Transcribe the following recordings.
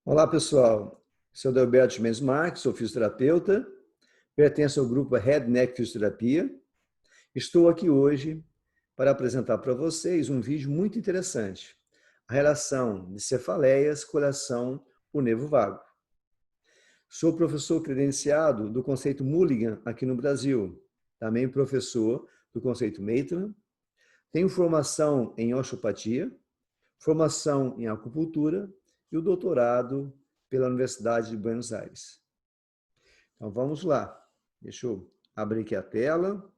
Olá, pessoal. Sou Delberto Mendes Marques, sou fisioterapeuta, pertenço ao grupo Head Neck Fisioterapia. Estou aqui hoje para apresentar para vocês um vídeo muito interessante, a relação de cefaleias com relação ao nervo vago. Sou professor credenciado do conceito Mulligan aqui no Brasil, também professor do conceito Maitland. Tenho formação em osteopatia, formação em acupuntura e o doutorado pela Universidade de Buenos Aires. Então vamos lá. Deixa eu abrir aqui a tela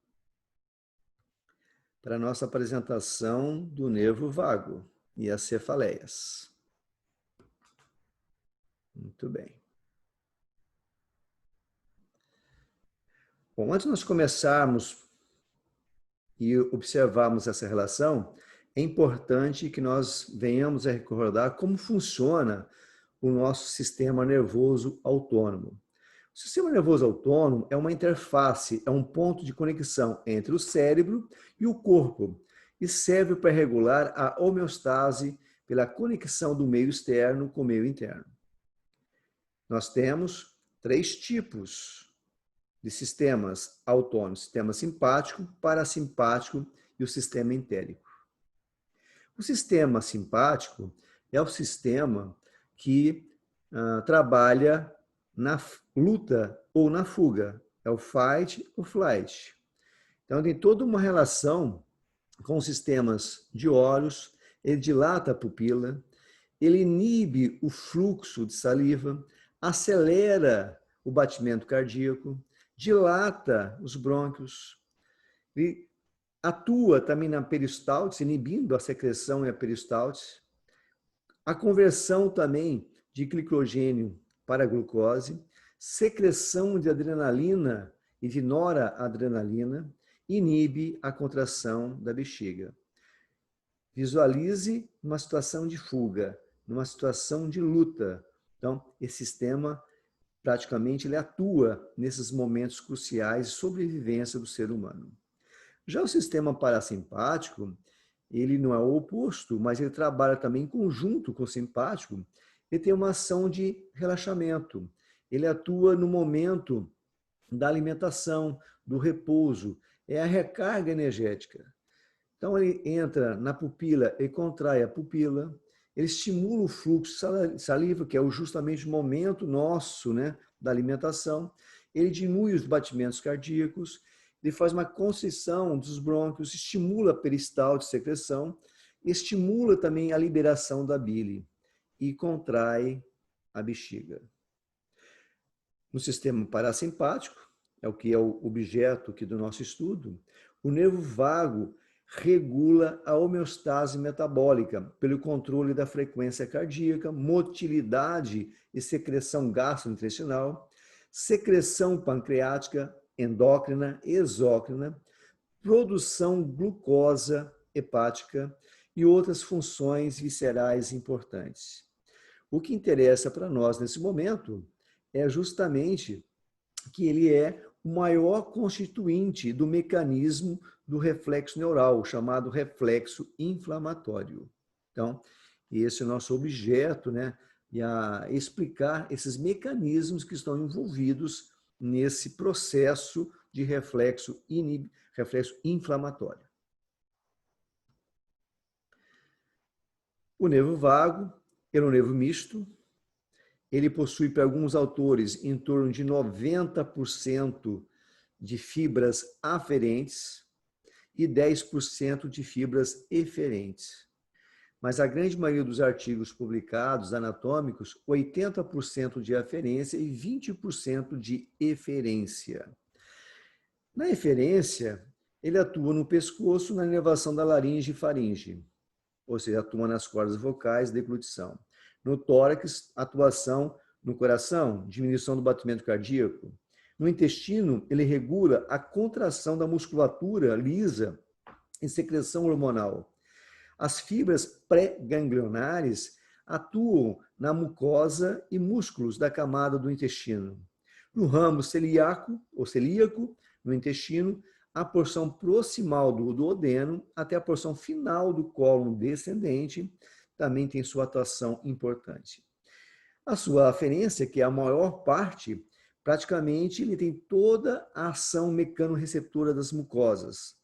para a nossa apresentação do nervo vago e as cefaleias. Muito bem. Bom, antes de nós começarmos e observarmos essa relação, é importante que nós venhamos a recordar como funciona o nosso sistema nervoso autônomo. O sistema nervoso autônomo é uma interface, é um ponto de conexão entre o cérebro e o corpo e serve para regular a homeostase pela conexão do meio externo com o meio interno. Nós temos 3 tipos de sistemas autônomos: sistema simpático, parasimpático e o sistema entérico. O sistema simpático é o sistema que trabalha na luta ou na fuga, é o fight ou flight. Então tem toda uma relação com os sistemas de olhos, ele dilata a pupila, ele inibe o fluxo de saliva, acelera o batimento cardíaco, dilata os brônquios, e atua também na peristaltise, inibindo a secreção e a peristaltise, a conversão também de glicogênio para glucose, secreção de adrenalina e de noradrenalina, inibe a contração da bexiga. Visualize uma situação de fuga, numa situação de luta. Então, esse sistema praticamente ele atua nesses momentos cruciais de sobrevivência do ser humano. Já o sistema parasimpático, ele não é o oposto, mas ele trabalha também em conjunto com o simpático. Ele tem uma ação de relaxamento. Ele atua no momento da alimentação, do repouso. É a recarga energética. Então, ele entra na pupila e contrai a pupila. Ele estimula o fluxo de saliva, que é justamente o momento nosso, né, da alimentação. Ele diminui os batimentos cardíacos. Ele faz uma constrição dos brônquios, estimula a peristaltise, secreção, estimula também a liberação da bile e contrai a bexiga. No sistema parasimpático, é o que é o objeto aqui do nosso estudo, o nervo vago regula a homeostase metabólica pelo controle da frequência cardíaca, motilidade e secreção gastrointestinal, secreção pancreática, endócrina, exócrina, produção glucosa hepática e outras funções viscerais importantes. O que interessa para nós nesse momento é justamente que ele é o maior constituinte do mecanismo do reflexo neural, chamado reflexo inflamatório. Então, esse é o nosso objeto, né? E a explicar esses mecanismos que estão envolvidos nesse processo de reflexo inflamatório. O nervo vago é um nervo misto. Ele possui, para alguns autores, em torno de 90% de fibras aferentes e 10% de fibras eferentes. Mas a grande maioria dos artigos publicados anatômicos, 80% de aferência e 20% de eferência. Na eferência, ele atua no pescoço, na inervação da laringe e faringe, ou seja, atua nas cordas vocais, deglutição. No tórax, atuação no coração, diminuição do batimento cardíaco. No intestino, ele regula a contração da musculatura lisa e secreção hormonal. As fibras pré-ganglionares atuam na mucosa e músculos da camada do intestino. No ramo celíaco, ou celíaco, no intestino, a porção proximal do duodeno até a porção final do cólon descendente também tem sua atuação importante. A sua aferência, que é a maior parte, praticamente ele tem toda a ação mecanorreceptora das mucosas,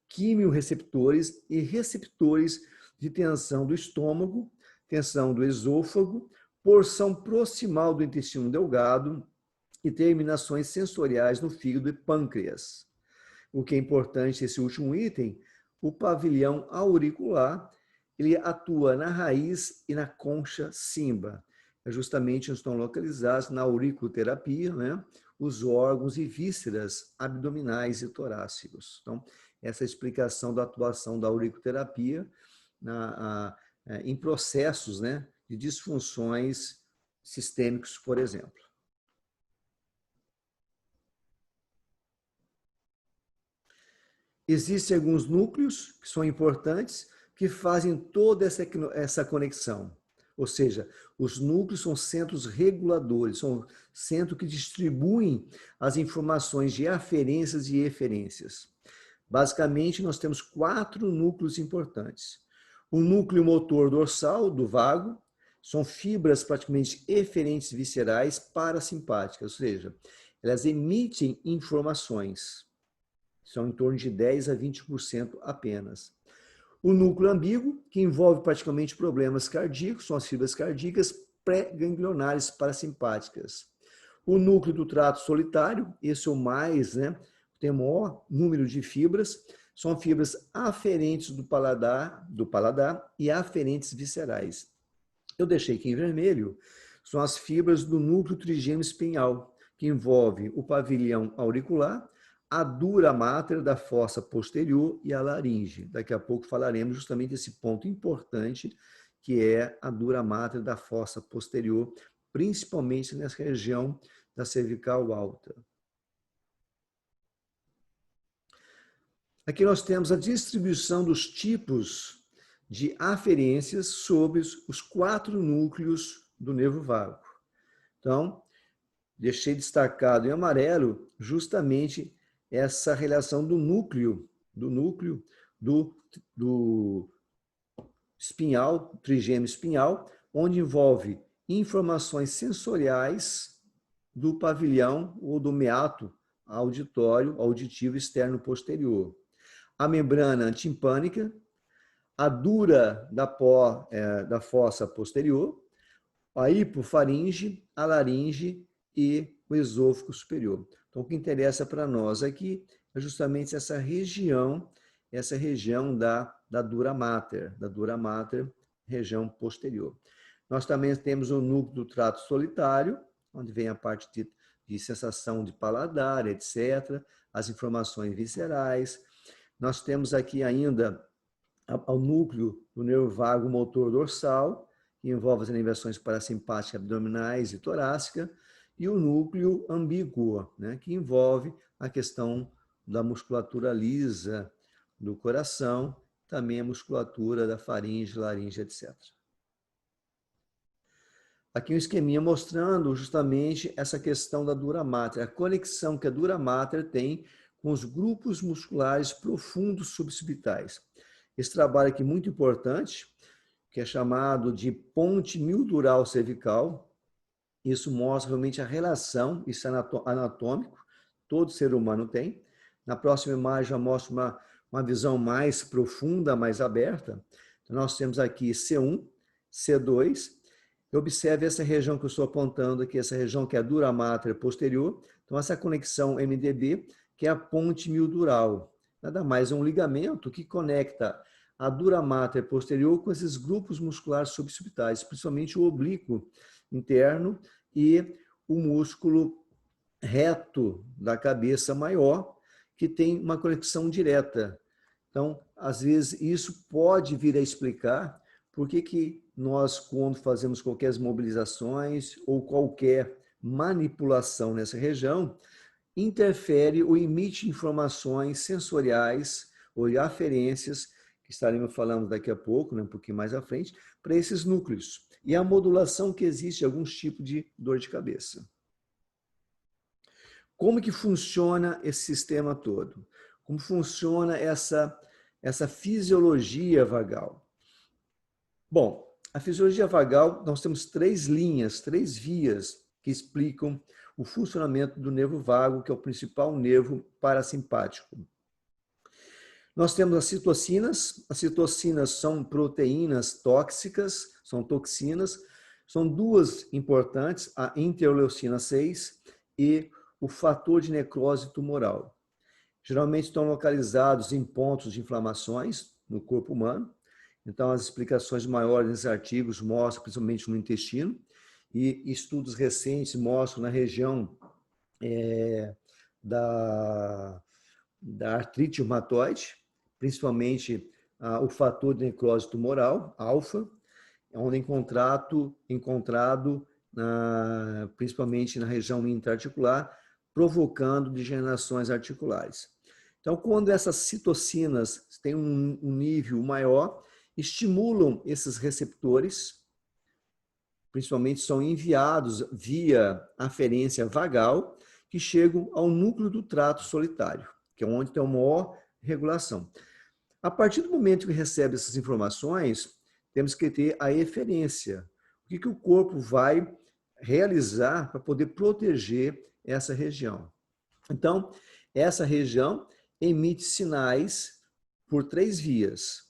quimiorreceptores e receptores de tensão do estômago, tensão do esôfago, porção proximal do intestino delgado e terminações sensoriais no fígado e pâncreas. O que é importante, esse último item, o pavilhão auricular, ele atua na raiz e na concha cimba. Justamente estão localizados na auriculoterapia, né? Os órgãos e vísceras abdominais e torácicos. Então, essa é a explicação da atuação da auriculoterapia em processos, né, de disfunções sistêmicos, por exemplo. Existem alguns núcleos que são importantes, que fazem toda essa conexão. Ou seja, os núcleos são centros reguladores, são centros que distribuem as informações de aferências e eferências. Basicamente, nós temos 4 núcleos importantes. O núcleo motor dorsal do vago, são fibras praticamente eferentes viscerais parasimpáticas, ou seja, elas emitem informações. São em torno de 10 a 20% apenas. O núcleo ambíguo, que envolve praticamente problemas cardíacos, são as fibras cardíacas pré-ganglionares parasimpáticas. O núcleo do trato solitário, esse é o mais, né, tem o maior número de fibras, são fibras aferentes do paladar e aferentes viscerais. Eu deixei aqui em vermelho, são as fibras do núcleo trigêmeo espinhal, que envolve o pavilhão auricular, a dura mater da fossa posterior e a laringe. Daqui a pouco falaremos justamente desse ponto importante, que é a dura mater da fossa posterior, principalmente nessa região da cervical alta. Aqui nós temos a distribuição dos tipos de aferências sobre os 4 núcleos do nervo vago. Então, deixei destacado em amarelo justamente essa relação do núcleo do espinhal, trigêmeo espinhal, onde envolve informações sensoriais do pavilhão ou do meato auditivo externo posterior. A membrana antimpânica, a dura da fossa posterior, a hipofaringe, a laringe e o esôfago superior. Então, o que interessa para nós aqui é justamente essa região da dura mater, região posterior. Nós também temos o núcleo do trato solitário, onde vem a parte de sensação de paladar, etc., as informações viscerais. Nós temos aqui ainda o núcleo do nervo vago motor dorsal, que envolve as inervações parasimpáticas abdominais e torácica, e o núcleo ambíguo, né, que envolve a questão da musculatura lisa do coração, também a musculatura da faringe, laringe, etc. Aqui um esqueminha mostrando justamente essa questão da dura mater, a conexão que a dura mater tem com os grupos musculares profundos suborbitais. Esse trabalho aqui é muito importante, que é chamado de ponte mildural cervical. Isso mostra realmente a relação, isso é anatômico, todo ser humano tem. Na próxima imagem eu mostro uma visão mais profunda, mais aberta. Então, nós temos aqui C1, C2. Observe essa região que eu estou apontando aqui, essa região que é a dura mater posterior. Então, essa conexão MDB, que é a ponte mildural. Nada mais é um ligamento que conecta a dura mater posterior com esses grupos musculares suborbitais, principalmente o oblíquo interno e o músculo reto da cabeça maior, que tem uma conexão direta. Então, às vezes, isso pode vir a explicar por que nós, quando fazemos qualquer mobilizações ou qualquer manipulação nessa região, interfere ou emite informações sensoriais ou de aferências, que estaremos falando daqui a pouco, né, um pouquinho mais à frente, para esses núcleos. E a modulação que existe em alguns tipos de dor de cabeça. Como que funciona esse sistema todo? Como funciona essa fisiologia vagal? Bom, A fisiologia vagal, nós temos 3 linhas, 3 vias que explicam o funcionamento do nervo vago, que é o principal nervo parasimpático. Nós temos as citocinas são proteínas tóxicas, são toxinas, são 2 importantes, a interleucina 6 e o fator de necrose tumoral. Geralmente estão localizados em pontos de inflamações no corpo humano. Então, as explicações maiores nesses artigos mostram principalmente no intestino, e estudos recentes mostram na região da artrite reumatoide, principalmente o fator de necrose tumoral, alfa, onde é encontrado principalmente na região intra-articular, provocando degenerações articulares. Então, quando essas citocinas têm um nível maior, estimulam esses receptores, principalmente são enviados via aferência vagal, que chegam ao núcleo do trato solitário, que é onde tem uma maior regulação. A partir do momento que recebe essas informações, temos que ter a eferência. O que o corpo vai realizar para poder proteger essa região? Então, essa região emite sinais por 3 vias.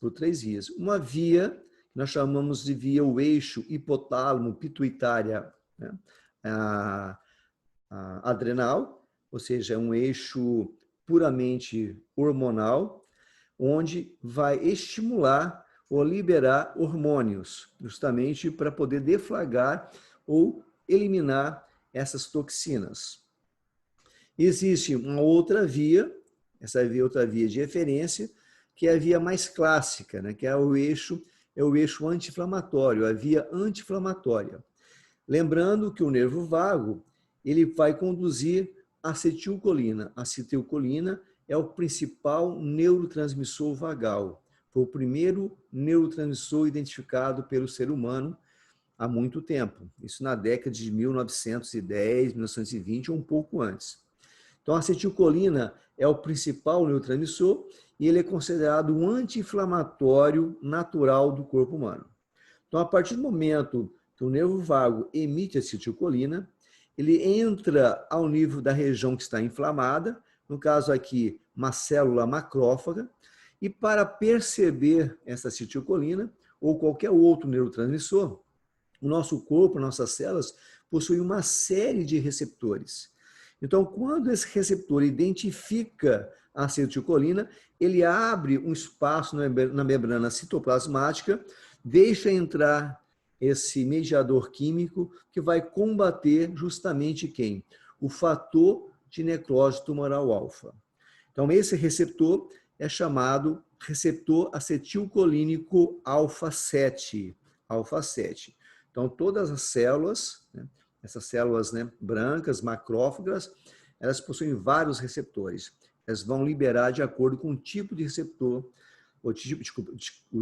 Uma via, que nós chamamos de via o eixo hipotálamo-pituitária, né? a adrenal, ou seja, é um eixo puramente hormonal, onde vai estimular ou liberar hormônios, justamente para poder deflagrar ou eliminar essas toxinas. Existe uma outra via, outra via de eferência, que é a via mais clássica, né? Que é o eixo anti-inflamatório, a via anti-inflamatória. Lembrando que o nervo vago, ele vai conduzir acetilcolina. A acetilcolina é o principal neurotransmissor vagal. Foi o primeiro neurotransmissor identificado pelo ser humano há muito tempo. Isso na década de 1910, 1920 ou um pouco antes. Então, a acetilcolina é o principal neurotransmissor e ele é considerado um anti-inflamatório natural do corpo humano. Então, a partir do momento que o nervo vago emite acetilcolina, ele entra ao nível da região que está inflamada, no caso aqui, uma célula macrófaga, e para perceber essa acetilcolina ou qualquer outro neurotransmissor, o nosso corpo, nossas células, possuem uma série de receptores. Então, quando esse receptor identifica a acetilcolina, ele abre um espaço na membrana citoplasmática, deixa entrar esse mediador químico que vai combater justamente quem? O fator de necrose tumoral alfa. Então, esse receptor é chamado receptor acetilcolínico alfa 7. Alfa 7. Então, todas as células, né, essas células, né, brancas, macrófagas, elas possuem vários receptores. Elas vão liberar de acordo com o tipo de receptor, o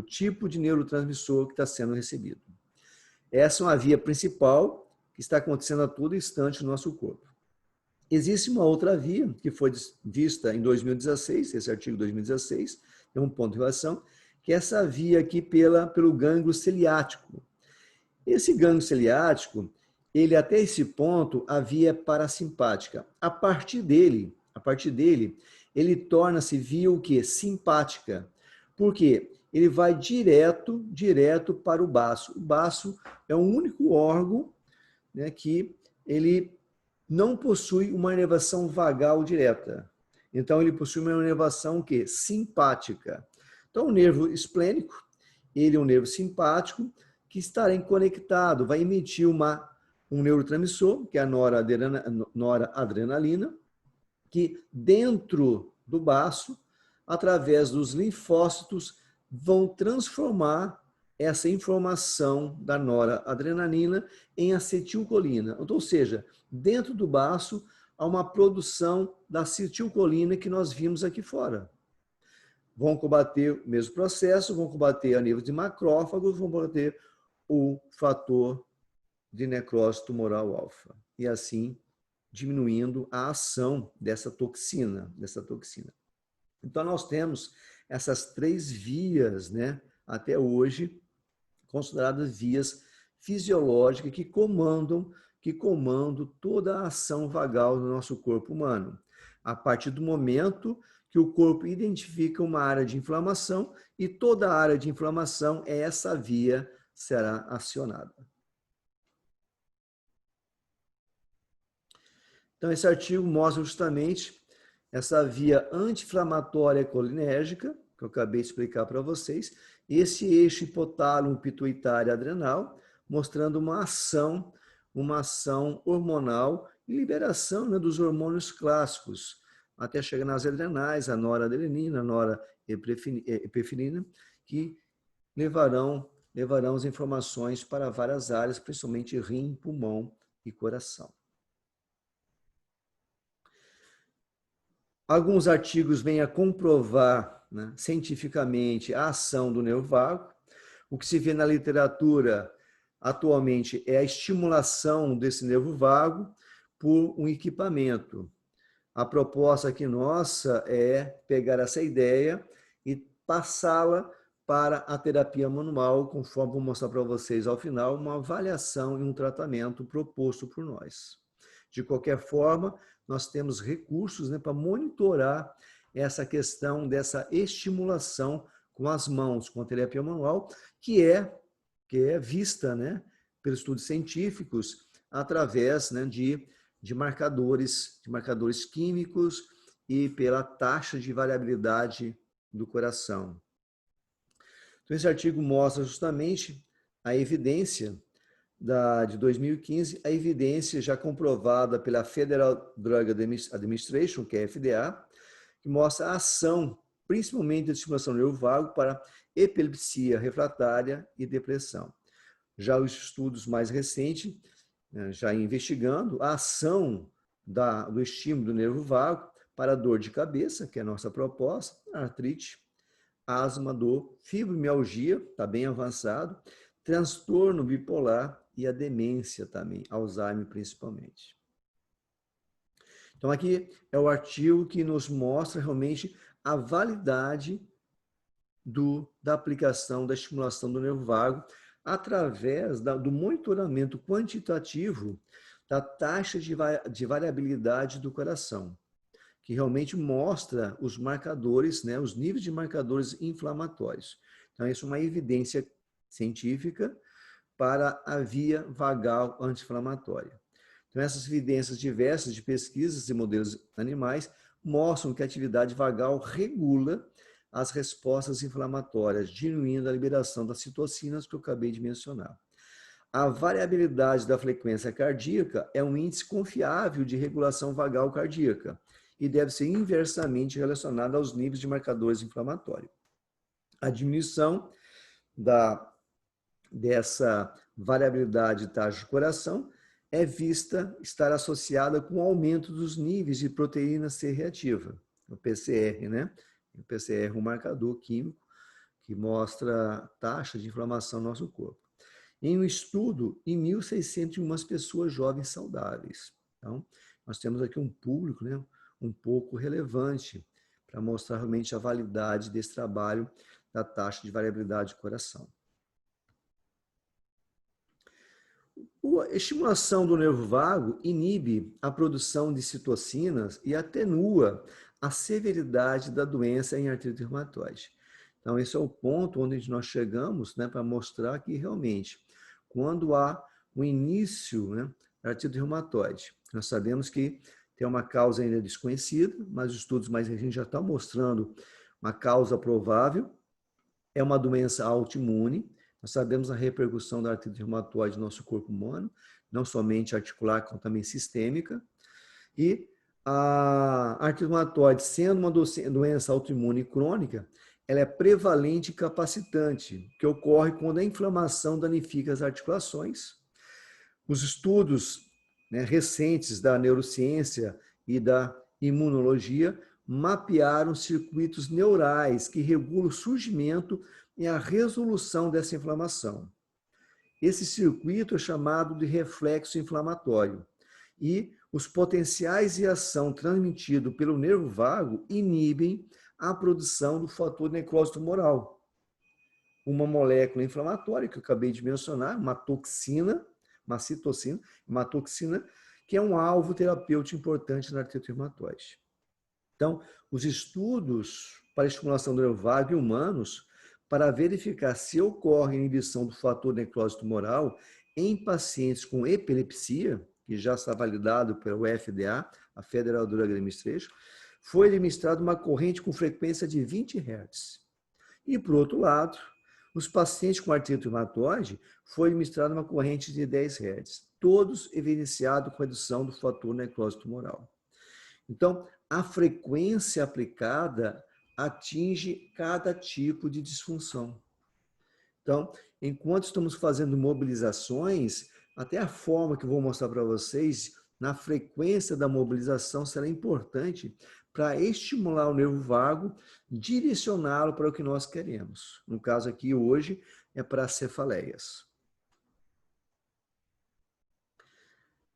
tipo de neurotransmissor que está sendo recebido. Essa é uma via principal que está acontecendo a todo instante no nosso corpo. Existe uma outra via que foi vista em 2016, esse artigo 2016, tem um ponto de relação, que é essa via aqui pelo gânglio ciliático. Esse gânglio ciliático, ele até esse ponto, a via é parasimpática. A partir dele, ele torna-se via o quê? Simpática. Por quê? Ele vai direto para o baço. O baço é o único órgão, né, que ele não possui uma inervação vagal direta. Então, ele possui uma inervação o quê? Simpática. Então, o nervo esplênico, ele é um nervo simpático que estará conectado, vai emitir um neurotransmissor, que é a noradrenalina, que dentro do baço, através dos linfócitos, vão transformar essa informação da noradrenalina em acetilcolina. Ou seja, dentro do baço há uma produção da acetilcolina que nós vimos aqui fora. Vão combater o mesmo processo, vão combater a nível de macrófagos, vão combater o fator de necrose tumoral alfa. E assim diminuindo a ação dessa toxina. Então, nós temos essas 3 vias, né, até hoje, consideradas vias fisiológicas que comandam toda a ação vagal do nosso corpo humano. A partir do momento que o corpo identifica uma área de inflamação e toda a área de inflamação, essa via será acionada. Então, esse artigo mostra justamente essa via anti-inflamatória colinérgica, que eu acabei de explicar para vocês, esse eixo hipotálamo pituitário adrenal, mostrando uma ação hormonal e liberação, né, dos hormônios clássicos, até chegar nas adrenais, a noradrenalina, a norepinefrina, que levarão as informações para várias áreas, principalmente rim, pulmão e coração. Alguns artigos vêm a comprovar, né, cientificamente a ação do nervo vago. O que se vê na literatura atualmente é a estimulação desse nervo vago por um equipamento. A proposta aqui nossa é pegar essa ideia e passá-la para a terapia manual, conforme vou mostrar para vocês ao final, uma avaliação e um tratamento proposto por nós. De qualquer forma, nós temos recursos, né, para monitorar essa questão dessa estimulação com as mãos, com a terapia manual, que é vista, né, pelos estudos científicos através, né, de marcadores químicos e pela taxa de variabilidade do coração. Então, esse artigo mostra justamente a evidência de 2015, a evidência já comprovada pela Federal Drug Administration, que é a FDA, que mostra a ação, principalmente da estimulação do nervo vago para epilepsia refratária e depressão. Já os estudos mais recentes, já investigando a ação do estímulo do nervo vago para dor de cabeça, que é a nossa proposta, artrite, asma, dor, fibromialgia, está bem avançado, transtorno bipolar e a demência também, Alzheimer principalmente. Então aqui é o artigo que nos mostra realmente a validade da aplicação da estimulação do nervo vago através do monitoramento quantitativo da taxa de variabilidade do coração, que realmente mostra os marcadores, né, os níveis de marcadores inflamatórios. Então, isso é uma evidência científica para a via vagal anti-inflamatória. Então, essas evidências diversas de pesquisas e modelos animais mostram que a atividade vagal regula as respostas inflamatórias, diminuindo a liberação das citocinas que eu acabei de mencionar. A variabilidade da frequência cardíaca é um índice confiável de regulação vagal cardíaca e deve ser inversamente relacionada aos níveis de marcadores inflamatórios. A diminuição dessa variabilidade de taxa de coração é vista estar associada com o aumento dos níveis de proteína C reativa, o PCR, né? O PCR é um marcador químico que mostra a taxa de inflamação no nosso corpo. Em um estudo, em 1.601 pessoas jovens saudáveis. Então, nós temos aqui um público, né, um pouco relevante para mostrar realmente a validade desse trabalho da taxa de variabilidade do coração. A estimulação do nervo vago inibe a produção de citocinas e atenua a severidade da doença em artrite reumatoide. Então, esse é o ponto onde nós chegamos, né, para mostrar que realmente, quando há o início, né, da artrite reumatoide, nós sabemos que tem uma causa ainda desconhecida, mas os estudos mais recentes já estão mostrando uma causa provável, é uma doença autoimune. Nós sabemos a repercussão da artrite reumatoide no nosso corpo humano, não somente articular, como também sistêmica. E a artrite reumatoide, sendo uma doença autoimune crônica, ela é prevalente e capacitante, que ocorre quando a inflamação danifica as articulações. Os estudos, né, recentes da neurociência e da imunologia mapearam circuitos neurais que regulam o surgimento e a resolução dessa inflamação. Esse circuito é chamado de reflexo inflamatório e os potenciais de ação transmitidos pelo nervo vago inibem a produção do fator necrose tumoral. uma molécula inflamatória, que eu acabei de mencionar, uma toxina, uma citocina, uma toxina, que é um alvo terapêutico importante na artrite reumatoide. Então, os estudos para estimulação do nervo vago em humanos, para verificar se ocorre inibição do fator necrose tumoral em pacientes com epilepsia, que já está validado pelo FDA, a Federal Drug Administration, foi administrada uma corrente com frequência de 20 Hz. E, por outro lado, os pacientes com artrite reumatoide foi administrada uma corrente de 10 Hz, todos evidenciados com redução do fator necrose tumoral. Então, a frequência aplicada atinge cada tipo de disfunção. Então, enquanto estamos fazendo mobilizações, até a forma que eu vou mostrar para vocês, na frequência da mobilização será importante para estimular o nervo vago, direcioná-lo para o que nós queremos. No caso aqui hoje é para as cefaleias.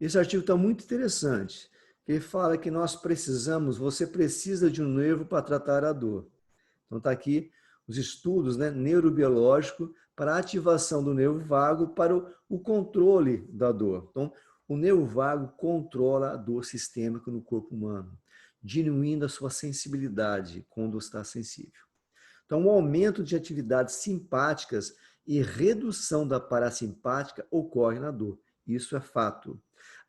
Esse artigo está muito interessante. Ele fala que nós precisamos, você precisa de um nervo para tratar a dor. Então está aqui os estudos, né, neurobiológicos para a ativação do nervo vago para o controle da dor. Então, o nervo vago controla a dor sistêmica no corpo humano, diminuindo a sua sensibilidade quando está sensível. Então, o aumento de atividades simpáticas e redução da parasimpática ocorre na dor. Isso é fato.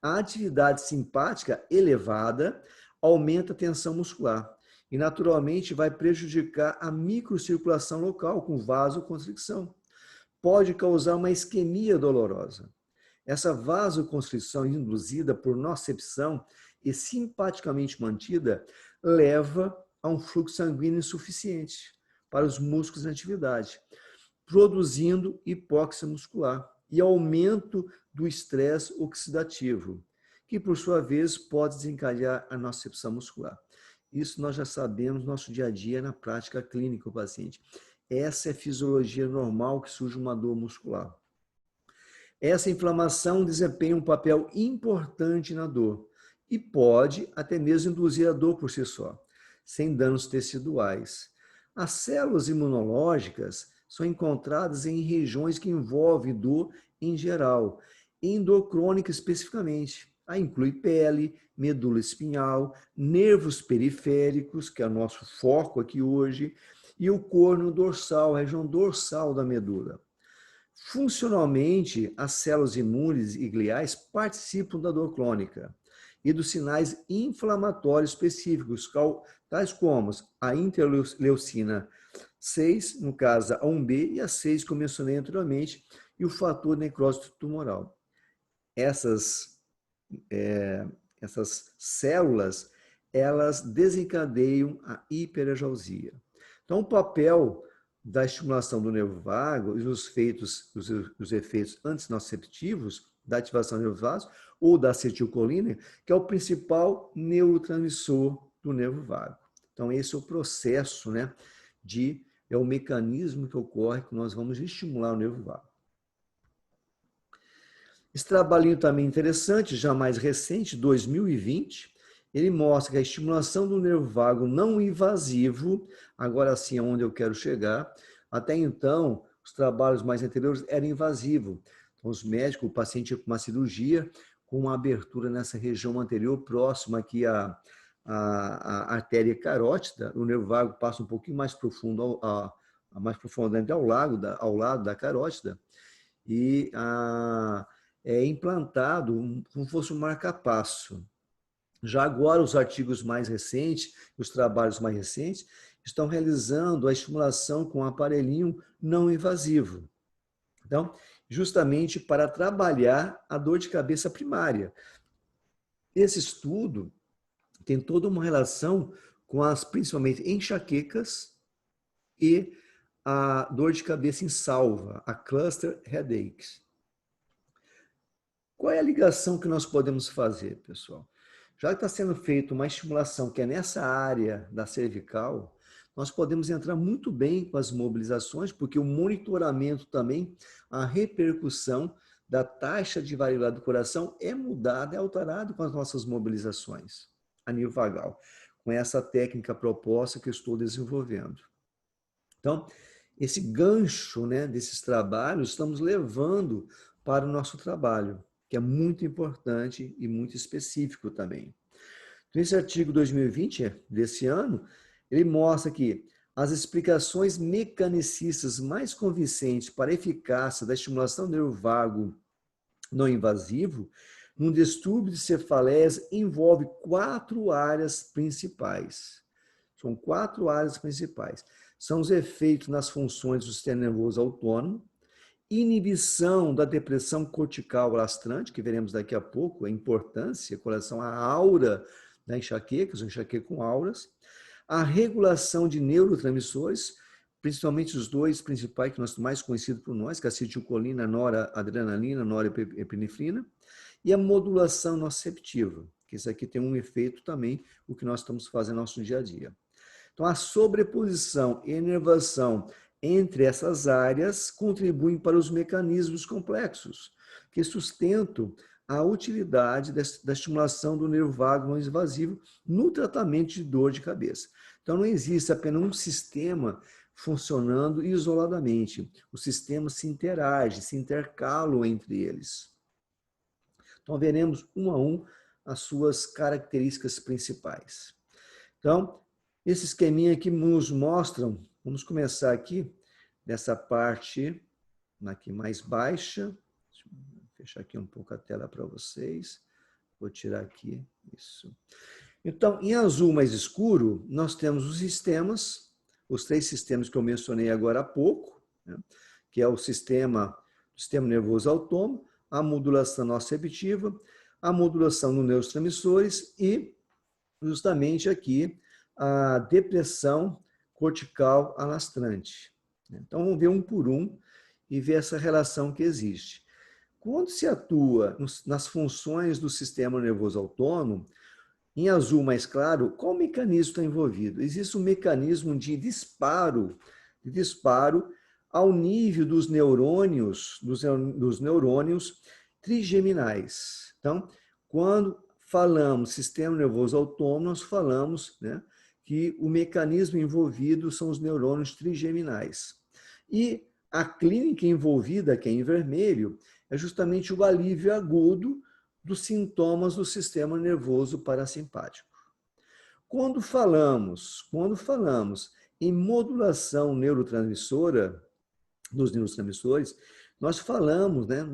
A atividade simpática elevada aumenta a tensão muscular e, naturalmente, vai prejudicar a microcirculação local com vasoconstricção. Pode causar uma isquemia dolorosa. Essa vasoconstrição induzida por nocicepção e simpaticamente mantida leva a um fluxo sanguíneo insuficiente para os músculos em atividade, produzindo hipóxia muscular e aumento do estresse oxidativo, que por sua vez pode desencadear a nocicepção muscular. Isso nós já sabemos no nosso dia a dia na prática clínica do paciente. Essa é a fisiologia normal que surge uma dor muscular. Essa inflamação desempenha um papel importante na dor e pode até mesmo induzir a dor por si só, sem danos teciduais. As células imunológicas são encontradas em regiões que envolvem dor em geral, em dor crônica especificamente. Aí inclui pele, medula espinhal, nervos periféricos, que é o nosso foco aqui hoje, e o corno dorsal, a região dorsal da medula. Funcionalmente, as células imunes e gliais participam da dor crônica e dos sinais inflamatórios específicos, tais como a interleucina 6, no caso a 1B e a 6, que eu mencionei anteriormente, e o fator necrose tumoral. Essas células, elas desencadeiam a hiperalgesia. Então, o papel da estimulação do nervo vago e os efeitos antinociceptivos da ativação do nervo vago ou da acetilcolina, que é o principal neurotransmissor do nervo vago. Então, esse é o processo, né, é o mecanismo que ocorre que nós vamos estimular o nervo vago. Esse trabalhinho também interessante, já mais recente, 2020, ele mostra que a estimulação do nervo vago não invasivo, agora sim é onde eu quero chegar, até então, os trabalhos mais anteriores eram invasivos. Então, os médicos, o paciente ia com uma cirurgia, com uma abertura nessa região anterior, próxima aqui à artéria carótida, o nervo vago passa um pouquinho mais profundo, mais profundamente ao lado da carótida, e é implantado como se fosse um marca-passo. Já agora, os artigos mais recentes, os trabalhos mais recentes, estão realizando a estimulação com um aparelhinho não invasivo. Então, justamente para trabalhar a dor de cabeça primária. Esse estudo tem toda uma relação com principalmente enxaquecas e a dor de cabeça em salva, a cluster headaches. Qual é a ligação que nós podemos fazer, pessoal? Já que está sendo feita uma estimulação que é nessa área da cervical, nós podemos entrar muito bem com as mobilizações, porque o monitoramento também, a repercussão da taxa de variabilidade do coração é mudada, é alterada com as nossas mobilizações a nível vagal, com essa técnica proposta que eu estou desenvolvendo. Então, esse gancho, né, desses trabalhos, estamos levando para o nosso trabalho, que é muito importante e muito específico também. Então, esse artigo 2020 desse ano, ele mostra que as explicações mecanicistas mais convincentes para a eficácia da estimulação do nervo vago não invasivo num distúrbio de cefaleias envolve 4 áreas principais. São 4 áreas principais. São os efeitos nas funções do sistema nervoso autônomo, inibição da depressão cortical alastrante, que veremos daqui a pouco, a importância com relação à aura da enxaqueca, enxaqueca com auras, a regulação de neurotransmissores, principalmente os 2 principais que nós mais conhecidos por nós, que é a acetilcolina, noradrenalina, norepinefrina, e a modulação nociceptiva, que isso aqui tem um efeito também, o que nós estamos fazendo no nosso dia a dia. Então, a sobreposição e inervação entre essas áreas contribuem para os mecanismos complexos que sustentam a utilidade da estimulação do nervo vago não invasivo no tratamento de dor de cabeça. Então, não existe apenas um sistema funcionando isoladamente. Os sistemas se interagem, se intercalam entre eles. Então, veremos um a um as suas características principais. Então, esse esqueminha aqui nos mostram, vamos começar aqui, nessa parte aqui mais baixa. Deixa eu fechar aqui um pouco a tela para vocês. Vou tirar aqui, isso. Então, em azul mais escuro, nós temos os sistemas, os 3 sistemas que eu mencionei agora há pouco, né? Que é o sistema nervoso autônomo, a modulação nociceptiva, a modulação dos neurotransmissores e, justamente aqui, a depressão cortical alastrante. Então, vamos ver um por um e ver essa relação que existe. Quando se atua nas funções do sistema nervoso autônomo, em azul mais claro, qual mecanismo está envolvido? Existe um mecanismo de disparo ao nível dos neurônios, dos neurônios trigeminais. Então, quando falamos sistema nervoso autônomo, nós falamos, né, que o mecanismo envolvido são os neurônios trigeminais. E a clínica envolvida, que é em vermelho, é justamente o alívio agudo dos sintomas do sistema nervoso parasimpático. Quando falamos em modulação neurotransmissora, dos neurotransmissores, nós falamos, né,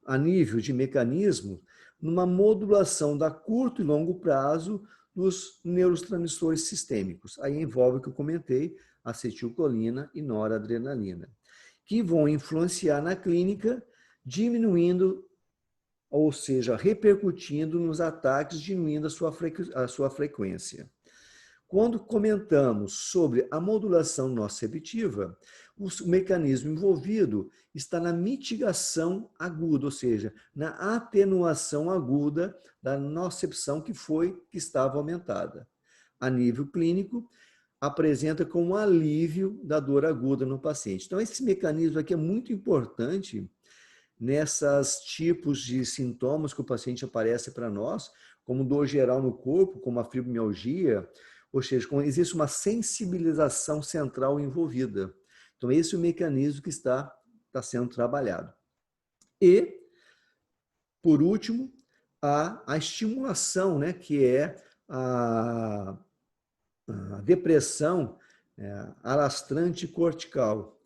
a nível de mecanismo, numa modulação da curto e longo prazo dos neurotransmissores sistêmicos. Aí envolve o que eu comentei, acetilcolina e noradrenalina, que vão influenciar na clínica, diminuindo, ou seja, repercutindo nos ataques, diminuindo a sua frequência. Quando comentamos sobre a modulação nociceptiva, o mecanismo envolvido está na mitigação aguda, ou seja, na atenuação aguda da nocicepção que estava aumentada. A nível clínico, apresenta como alívio da dor aguda no paciente. Então, esse mecanismo aqui é muito importante nessas tipos de sintomas que o paciente aparece para nós, como dor geral no corpo, como a fibromialgia, ou seja, existe uma sensibilização central envolvida. Então, esse é o mecanismo que está sendo trabalhado. E, por último, a estimulação, né, que é a depressão alastrante cortical,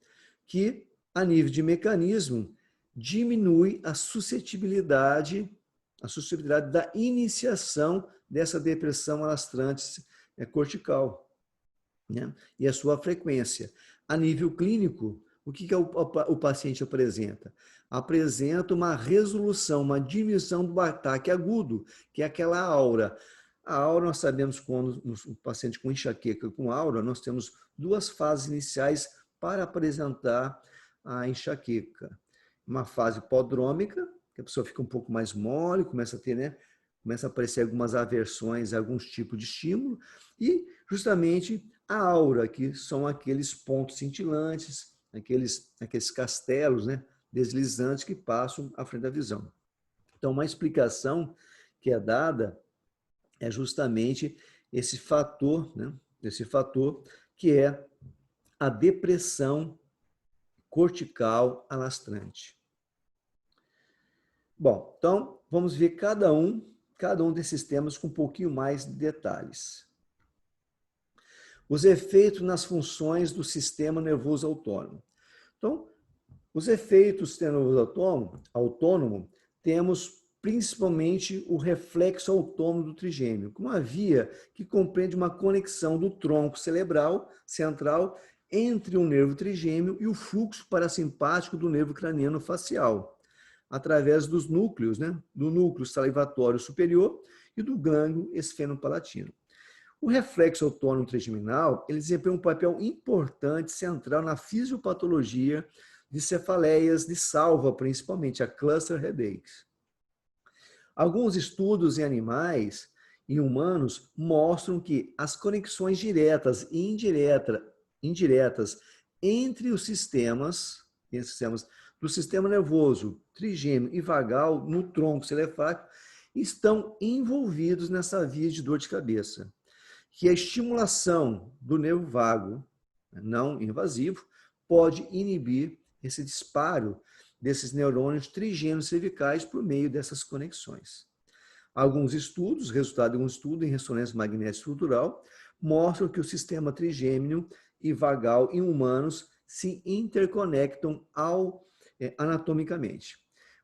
que, a nível de mecanismo, diminui a suscetibilidade da iniciação dessa depressão alastrante cortical, né? E a sua frequência. A nível clínico, o que o paciente apresenta? Apresenta uma resolução, uma diminuição do ataque agudo, que é aquela aura. A aura, nós sabemos quando o paciente com enxaqueca com aura, nós temos 2 fases iniciais para apresentar a enxaqueca. Uma fase prodrômica, que a pessoa fica um pouco mais mole, começa a aparecer algumas aversões a alguns tipos de estímulo, e justamente a aura, que são aqueles pontos cintilantes, aqueles castelos, né, deslizantes que passam à frente da visão. Então, uma explicação que é dada é justamente esse fator, né, que é a depressão cortical alastrante. Bom, então vamos ver cada um desses temas com um pouquinho mais de detalhes. Os efeitos nas funções do sistema nervoso autônomo. Então, os efeitos do sistema nervoso autônomo temos principalmente o reflexo autônomo do trigêmeo, uma via que compreende uma conexão do tronco cerebral central entre o nervo trigêmeo e o fluxo parasimpático do nervo craniano facial, através dos núcleos, do núcleo salivatório superior e do gânglio esfenopalatino. O reflexo autônomo trigeminal, ele desempenha um papel importante, central na fisiopatologia de cefaleias de salva, principalmente a cluster headaches. Alguns estudos em animais e humanos mostram que as conexões diretas e indiretas entre os sistemas do sistema nervoso trigêmeo e vagal no tronco cefálico estão envolvidos nessa via de dor de cabeça, que a estimulação do nervo vago não invasivo pode inibir esse disparo desses neurônios trigêmeos cervicais por meio dessas conexões. Alguns estudos, resultado de um estudo em ressonância magnética estrutural, mostram que o sistema trigêmeo e vagal em humanos se interconectam anatomicamente.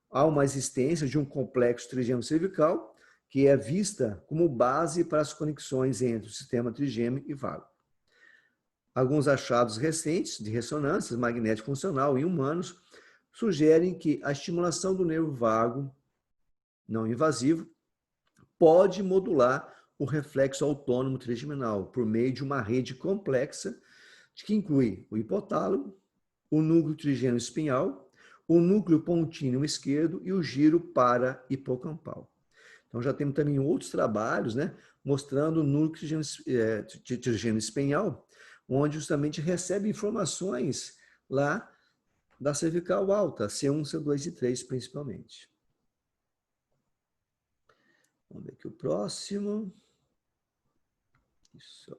Há uma existência de um complexo trigêmeo cervical, que é vista como base para as conexões entre o sistema trigêmeo e vago. Alguns achados recentes de ressonância magnética funcional em humanos sugerem que a estimulação do nervo vago não invasivo pode modular o reflexo autônomo trigeminal por meio de uma rede complexa que inclui o hipotálamo, o núcleo trigêmeo espinhal, o núcleo pontíneo esquerdo e o giro para-hipocampal. Então, já temos também outros trabalhos, mostrando o núcleo trigêmeo espinhal, onde justamente recebe informações lá da cervical alta, C1, C2 e 3 principalmente. Vamos ver aqui o próximo. Isso.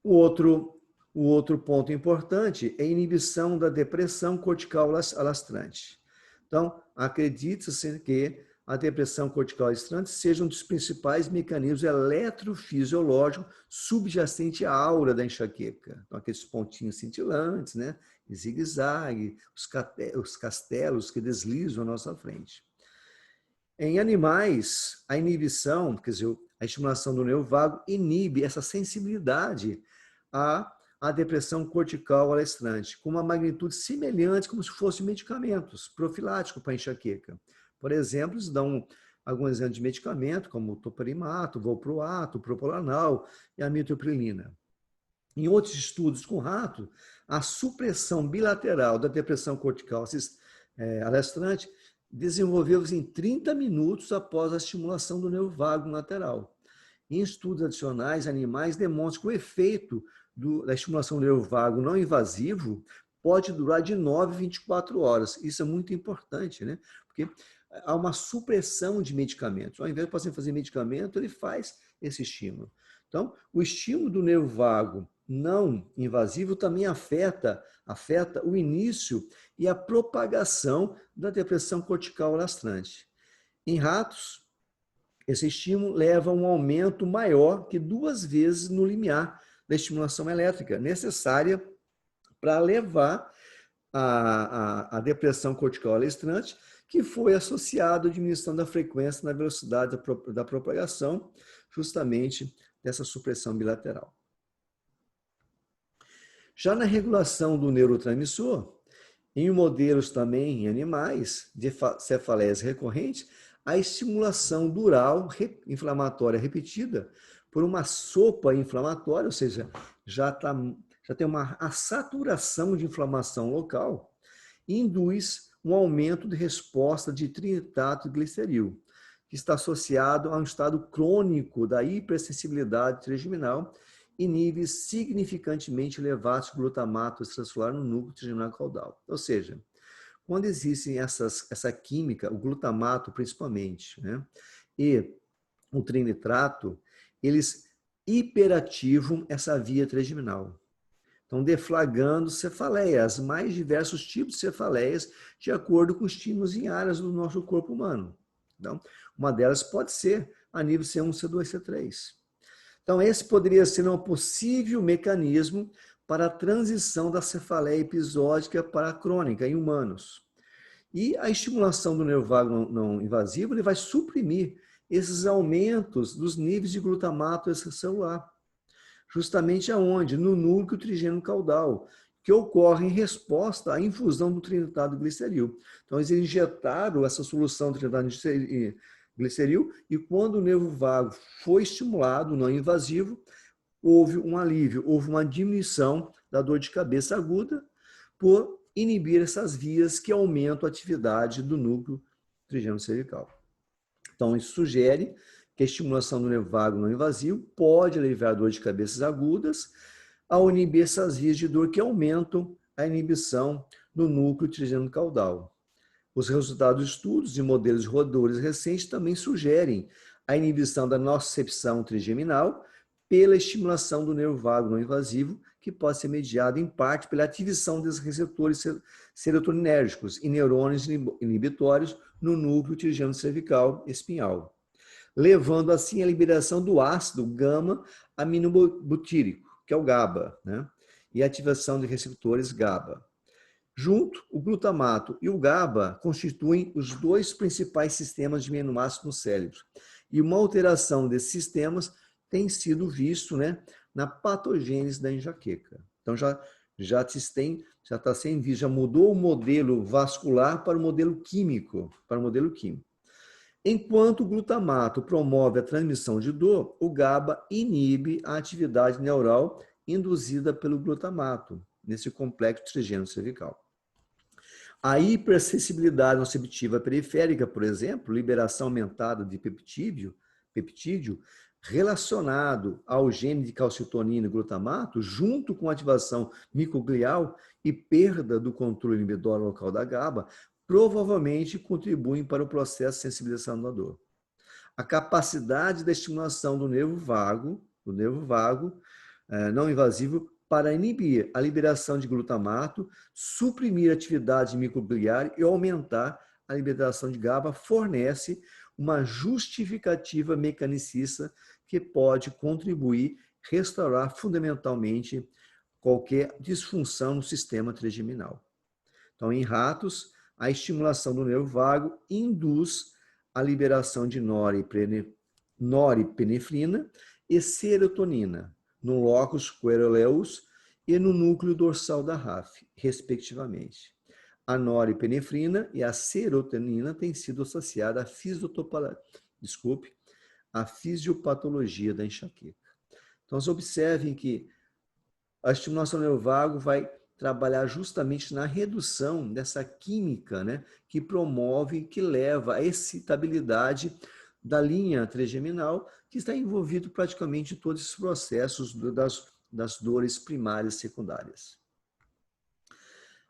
O outro ponto importante é a inibição da depressão cortical alastrante. Então, acredita-se que a depressão cortical alastrante seja um dos principais mecanismos eletrofisiológicos subjacente à aura da enxaqueca. Então, aqueles pontinhos cintilantes, zigue-zague, os castelos que deslizam à nossa frente. Em animais, a inibição, quer dizer, a estimulação do nervo vago inibe essa sensibilidade à depressão cortical alastrante, com uma magnitude semelhante, como se fossem medicamentos profiláticos para enxaqueca. Por exemplo, eles dão alguns exemplos de medicamento, como o topirimato, valproato, propional e a mitoprilina. Em outros estudos com rato, a supressão bilateral da depressão cortical alastrante desenvolveu-se em 30 minutos após a estimulação do nervo vago lateral. Em estudos adicionais, animais demonstram que o efeito da estimulação do nervo vago não invasivo pode durar de 9 a 24 horas. Isso é muito importante, porque há uma supressão de medicamentos. Ao invés de o paciente fazer medicamento, ele faz esse estímulo. Então, o estímulo do nervo vago não invasivo também afeta o início e a propagação da depressão cortical alastrante. Em ratos, esse estímulo leva a um aumento maior que 2 vezes no limiar da estimulação elétrica necessária para levar a depressão cortical alastrante, que foi associado à diminuição da frequência na velocidade da propagação, justamente dessa supressão bilateral. Já na regulação do neurotransmissor, em modelos também em animais de cefaleias recorrentes, a estimulação dural inflamatória repetida por uma sopa inflamatória, ou seja, já tem a saturação de inflamação local, induz um aumento de resposta de trinitrato gliceril, que está associado a um estado crônico da hipersensibilidade trigeminal e níveis significantemente elevados de glutamato extracelular no núcleo trigeminal caudal. Ou seja, quando existem essa química, o glutamato principalmente, e o trinitrato, eles hiperativam essa via trigeminal. Então, deflagrando cefaleias, mais diversos tipos de cefaleias, de acordo com os estímulos em áreas do nosso corpo humano. Então, uma delas pode ser a nível C1, C2, C3. Então, esse poderia ser um possível mecanismo para a transição da cefaleia episódica para a crônica em humanos. E a estimulação do nervo vago não invasivo ele vai suprimir esses aumentos dos níveis de glutamato extracelular. Justamente aonde? No núcleo trigêmeo caudal, que ocorre em resposta à infusão do trinitado de gliceril. Então, eles injetaram essa solução de trinitado de gliceril e quando o nervo vago foi estimulado, não invasivo, houve um alívio, houve uma diminuição da dor de cabeça aguda por inibir essas vias que aumentam a atividade do núcleo trigêmeo cervical. Então, isso sugere que a estimulação do nervo vago não invasivo pode aliviar a dor de cabeças agudas ao inibir essas vias de dor que aumentam a inibição no núcleo trigêmeo caudal. Os resultados de estudos de modelos de roedores recentes também sugerem a inibição da nocicepção trigeminal pela estimulação do nervo vago não invasivo, que pode ser mediada em parte pela ativação dos receptores serotoninérgicos e neurônios inibitórios no núcleo trigêmeo cervical espinhal, levando assim à liberação do ácido gama-aminobutírico, que é o GABA, né? E a ativação de receptores GABA. Junto, o glutamato e o GABA constituem os dois principais sistemas de aminoácidos no cérebro. E uma alteração desses sistemas tem sido visto, né, na patogênese da enxaqueca. Então, já está sendo visto, já mudou o modelo vascular para o modelo químico. Enquanto o glutamato promove a transmissão de dor, o GABA inibe a atividade neural induzida pelo glutamato, nesse complexo trigêmeo cervical. A hipersensibilidade nociceptiva periférica, por exemplo, liberação aumentada de peptídeo, relacionado ao gene de calcitonina e glutamato, junto com ativação microglial e perda do controle inibitório local da GABA, provavelmente contribuem para o processo de sensibilização da dor. A capacidade da estimulação do nervo vago não invasivo, para inibir a liberação de glutamato, suprimir a atividade microgliar e aumentar a liberação de GABA, fornece uma justificativa mecanicista que pode contribuir, restaurar fundamentalmente qualquer disfunção no sistema trigeminal. Então, em ratos, a estimulação do nervo vago induz a liberação de norepinefrina e serotonina no locus coeruleus e no núcleo dorsal da RAF, respectivamente. A norepinefrina e a serotonina têm sido associadas à fisiopatologia da enxaqueca. Então, vocês observem que a estimulação do nervo vago vai trabalhar justamente na redução dessa química, né, que promove, que leva à excitabilidade da linha trigeminal, que está envolvido praticamente em todos esses processos das dores primárias e secundárias.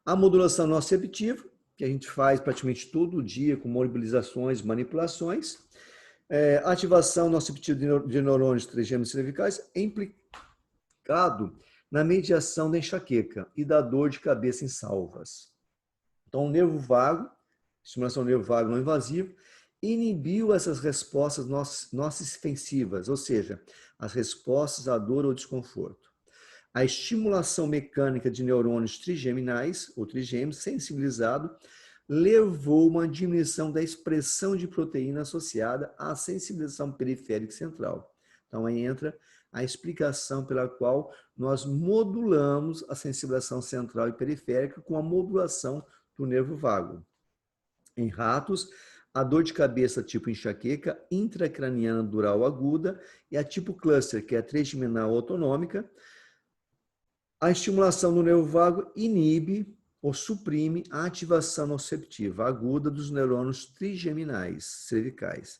A modulação nociceptiva, que a gente faz praticamente todo dia com mobilizações, manipulações, a ativação nociceptiva de neurônios trigêmeos cervicais é implicado na mediação da enxaqueca e da dor de cabeça em salvas. Então, o nervo vago, estimulação do nervo vago não invasivo, inibiu essas respostas nocifensivas, ou seja, as respostas à dor ou desconforto. A estimulação mecânica de neurônios trigeminais, ou trigêmeos, sensibilizado, levou uma diminuição da expressão de proteína associada à sensibilização periférica central. Então, aí entra a explicação pela qual nós modulamos a sensibilização central e periférica com a modulação do nervo vago. Em ratos, a dor de cabeça tipo enxaqueca intracraniana dural aguda e a tipo cluster, que é a trigeminal autonômica, a estimulação do nervo vago inibe ou suprime a ativação nociceptiva aguda dos neurônios trigêmeos cervicais.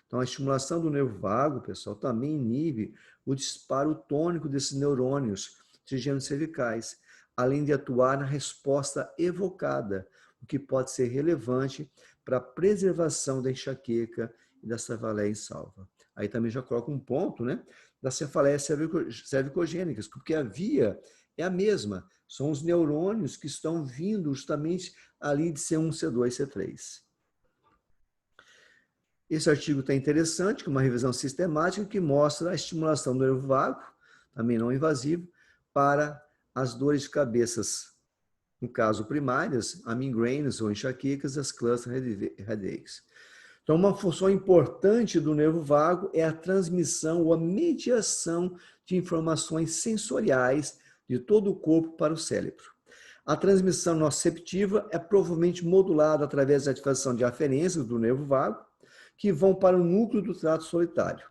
Então, a estimulação do nervo vago, pessoal, também inibe o disparo tônico desses neurônios trigêmeos cervicais, além de atuar na resposta evocada, o que pode ser relevante para a preservação da enxaqueca e da cefaleia em salva. Aí também já coloca um ponto, né? das cefaleias cervicogênicas, porque a via é a mesma, são os neurônios que estão vindo justamente ali de C1, C2, C3. Esse artigo está interessante, com uma revisão sistemática que mostra a estimulação do nervo vago, também não invasivo, para as dores de cabeças, no caso primárias, a migraines ou enxaquecas, as cluster headaches. Então, uma função importante do nervo vago é a transmissão ou a mediação de informações sensoriais de todo o corpo para o cérebro. A transmissão nociceptiva é provavelmente modulada através da ativação de aferências do nervo vago, que vão para o núcleo do trato solitário,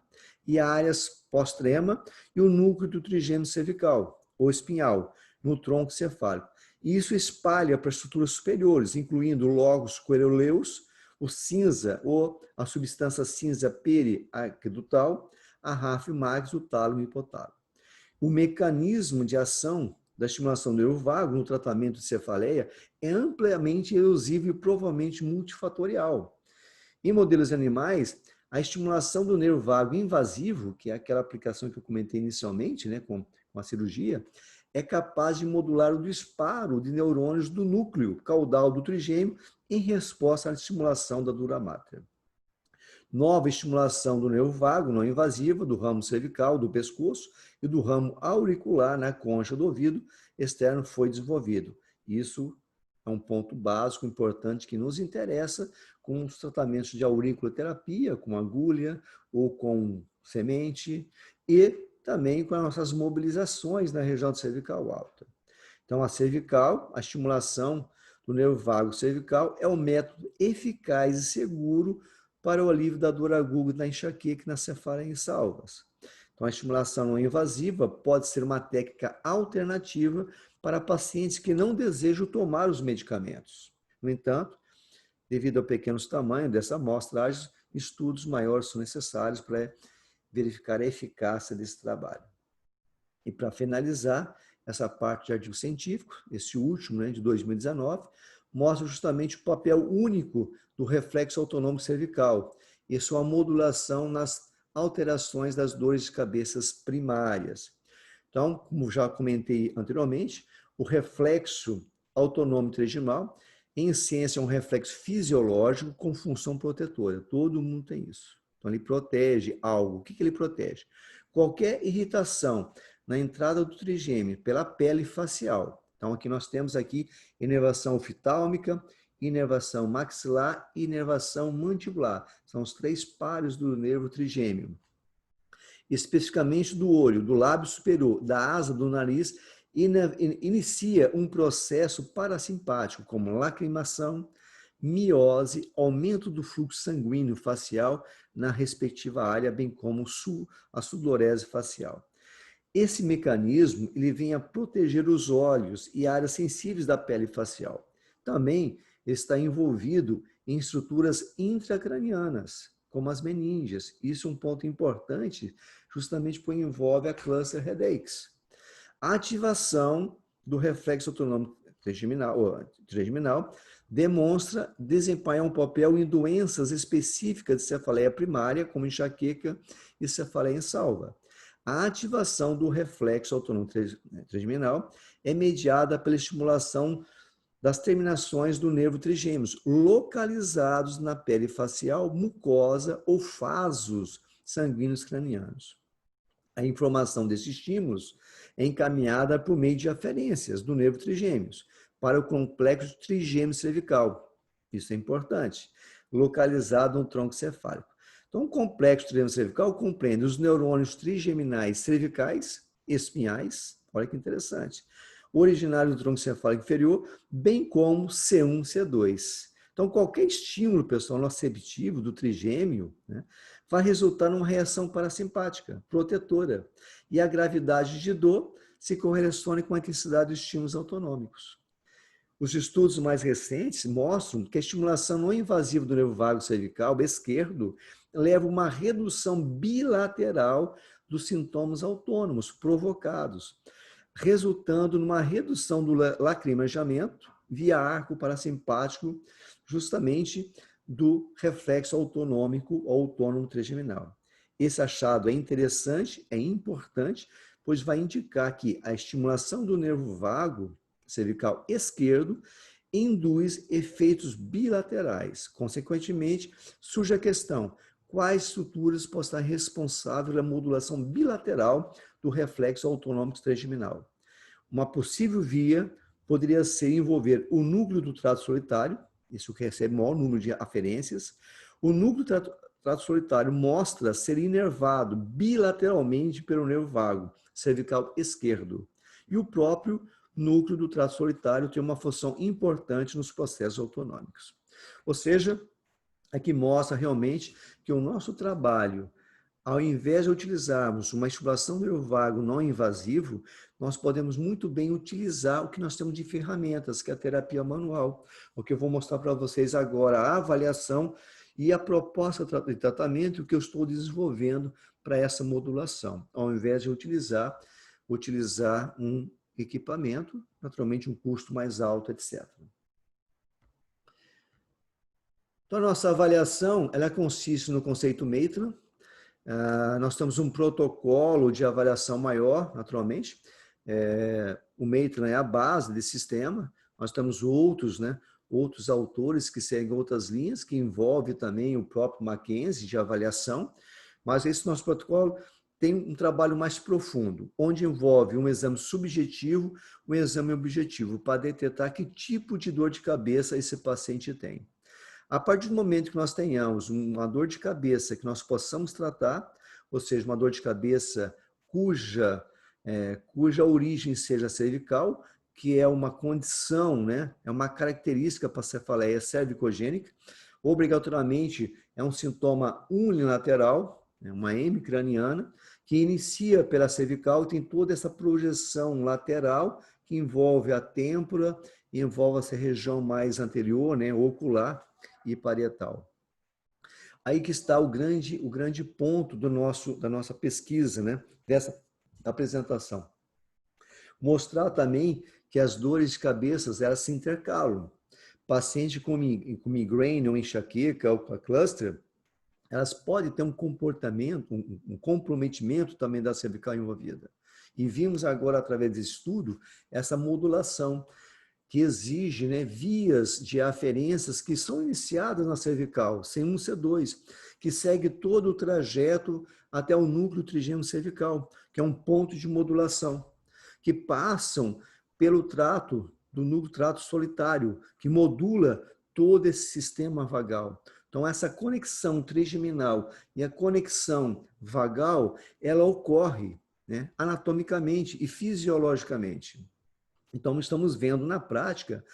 e áreas pós-trema e o núcleo do trigêmeo cervical, ou espinhal, no tronco cefálico. E isso espalha para estruturas superiores, incluindo o lógus coeruleus, o cinza, ou a substância cinza periaquedutal, a ráfio max, o tálamo e o hipotálamo. O mecanismo de ação da estimulação do nervo vago no tratamento de cefaleia é amplamente elusivo e provavelmente multifatorial. Em modelos animais, a estimulação do nervo vago invasivo, que é aquela aplicação que eu comentei inicialmente, né, com a cirurgia, é capaz de modular o disparo de neurônios do núcleo caudal do trigêmeo em resposta à estimulação da dura mater. Nova estimulação do nervo vago não invasiva do ramo cervical, do pescoço e do ramo auricular na concha do ouvido externo foi desenvolvido. Isso é um ponto básico importante que nos interessa com os tratamentos de auriculoterapia, com agulha ou com semente, e também com as nossas mobilizações na região cervical alta. Então, a cervical, a estimulação do nervo vago cervical é um método eficaz e seguro para o alívio da dor aguda da enxaqueca e na cefaleia em salvas. Então, a estimulação não invasiva pode ser uma técnica alternativa para pacientes que não desejam tomar os medicamentos. No entanto, devido ao pequeno tamanho dessa amostragem, estudos maiores são necessários para verificar a eficácia desse trabalho. E para finalizar, essa parte de artigo científico, esse último, né, de 2019, mostra justamente o papel único do reflexo autonômico cervical e sua modulação nas alterações das dores de cabeças primárias. Então, como já comentei anteriormente, o reflexo autonômico trigeminal, em ciência, é um reflexo fisiológico com função protetora. Todo mundo tem isso. Então, ele protege algo. O que ele protege? Qualquer irritação na entrada do trigêmeo pela pele facial. Então, aqui nós temos aqui inervação oftálmica, inervação maxilar e inervação mandibular. São os três pares do nervo trigêmeo. Especificamente do olho, do lábio superior, da asa do nariz, inicia um processo parasimpático, como lacrimação, miose, aumento do fluxo sanguíneo facial na respectiva área, bem como a sudorese facial. Esse mecanismo ele vem a proteger os olhos e áreas sensíveis da pele facial. Também está envolvido em estruturas intracranianas, como as meninges. Isso é um ponto importante, justamente porque envolve a cluster headaches. A ativação do reflexo autonômico trigeminal demonstra desempenhar um papel em doenças específicas de cefaleia primária, como enxaqueca e cefaleia em salva. A ativação do reflexo autônomo trigeminal é mediada pela estimulação das terminações do nervo trigêmeos, localizados na pele facial, mucosa ou vasos sanguíneos cranianos. A informação desses estímulos é encaminhada por meio de aferências do nervo trigêmeos para o complexo trigêmeo cervical. Isso é importante, localizado no tronco cefálico. Então, o complexo trigêmeo cervical compreende os neurônios trigeminais cervicais, espinhais, olha que interessante, originários do tronco cefálico inferior, bem como C1, C2. Então, qualquer estímulo, pessoal, nociceptivo do trigêmeo, né, vai resultar numa reação parasimpática, protetora, e a gravidade de dor se correlaciona com a intensidade dos estímulos autonômicos. Os estudos mais recentes mostram que a estimulação não invasiva do nervo vago cervical esquerdo leva a uma redução bilateral dos sintomas autônomos provocados, resultando numa redução do lacrimejamento via arco parasimpático, justamente do reflexo autonômico ou autônomo trigeminal. Esse achado é interessante, é importante, pois vai indicar que a estimulação do nervo vago cervical esquerdo induz efeitos bilaterais. Consequentemente, surge a questão: quais estruturas podem estar responsáveis pela modulação bilateral do reflexo autonômico trigeminal? Uma possível via poderia ser envolver o núcleo do trato solitário, isso que recebe maior número de aferências. O núcleo do trato solitário mostra ser inervado bilateralmente pelo nervo vago cervical esquerdo. E o próprio núcleo do trato solitário tem uma função importante nos processos autonômicos. Ou seja, aqui mostra realmente que o nosso trabalho, ao invés de utilizarmos uma estimulação do nervo vago não invasivo, nós podemos muito bem utilizar o que nós temos de ferramentas, que é a terapia manual. O que eu vou mostrar para vocês agora, a avaliação e a proposta de tratamento que eu estou desenvolvendo para essa modulação, ao invés de utilizar um equipamento, naturalmente um custo mais alto, etc. Então, a nossa avaliação, ela consiste no conceito Maitland. Nós temos um protocolo de avaliação maior, naturalmente. O Maitland é a base desse sistema. Nós temos outros autores que seguem outras linhas, que envolve também o próprio Mackenzie de avaliação. Mas esse nosso protocolo tem um trabalho mais profundo, onde envolve um exame subjetivo, um exame objetivo, para detectar que tipo de dor de cabeça esse paciente tem. A partir do momento que nós tenhamos uma dor de cabeça que nós possamos tratar, ou seja, uma dor de cabeça cuja origem seja cervical, que é uma condição, né? É uma característica para a cefaleia cervicogênica, obrigatoriamente é um sintoma unilateral, uma hemicraniana, que inicia pela cervical e tem toda essa projeção lateral que envolve a têmpora, envolve essa região mais anterior, né, ocular e parietal. Aí que está o grande ponto da nossa pesquisa, né, dessa apresentação. Mostrar também que as dores de cabeça elas se intercalam. Paciente com migraine ou enxaqueca ou com cluster, elas podem ter um comportamento, um comprometimento também da cervical envolvida. E vimos agora, através desse estudo, essa modulação que exige, né, vias de aferências que são iniciadas na cervical, C1, C2, que segue todo o trajeto até o núcleo trigêmeo cervical, que é um ponto de modulação, que passam pelo trato do núcleo trato solitário, que modula todo esse sistema vagal. Então, essa conexão trigeminal e a conexão vagal, ela ocorre, né, anatomicamente e fisiologicamente. Então, estamos vendo na prática,